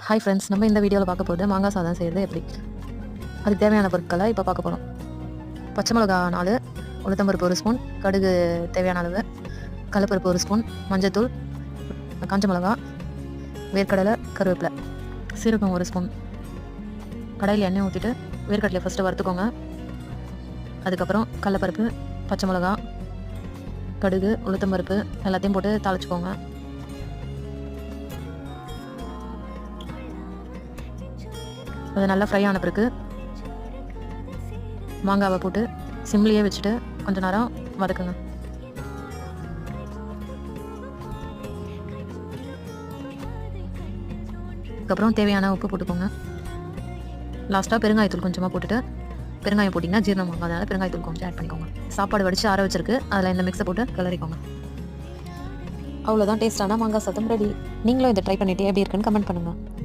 Hi friends, நம்ம இந்த வீடியோவில் பார்க்க போகிறது மாங்காய் சாதம் செய்கிறது எப்படி. அதுக்கு தேவையான பொருட்களை இப்போ பார்க்க போகிறோம். பச்சை மிளகா 4, உளுத்தம்பருப்பு 1 ஸ்பூன், கடுகு தேவையான அளவு, கடலைப்பருப்பு 1 ஸ்பூன், மஞ்சத்தூள், காஞ்ச மிளகா, வேர்க்கடலை, கருவேப்பிலை, சீரகம் 1 ஸ்பூன். கடாயில் எண்ணெய் ஊற்றிட்டு வேர்க்கடலையை ஃபஸ்ட்டு வறுத்துக்கோங்க. அதுக்கப்புறம் கடலைப்பருப்பு, பச்சை மிளகா, கடுகு, உளுத்தம்பருப்பு எல்லாத்தையும் போட்டு தாளிச்சுக்கோங்க. அது நல்லா ஃப்ரை ஆன பிறகு மாங்காவை போட்டு சிம்லேயே வச்சுட்டு கொஞ்ச நேரம் வதக்குங்க. அதுக்கப்புறம் தேவையான உப்பு போட்டுக்கோங்க. லாஸ்ட்டாக பெருங்காயத்தூள் கொஞ்சமாக போட்டுட்டு, பெருங்காயம் போட்டிங்கன்னா ஜீரணமாகும், அதனால் பெருங்காயத்தூள் கொஞ்சம் ஆட் பண்ணிக்கோங்க. சாப்பாடு வடித்து ஆற வச்சிருக்கு, அதில் இந்த மிக்ஸை போட்டு கிளறிக்கோங்க. அவ்வளோதான், டேஸ்டான மாங்காய் சாதம் ரெடி. நீங்களும் இதை ட்ரை பண்ணிவிட்டு எப்படி இருக்குன்னு கமெண்ட் பண்ணுங்கள்.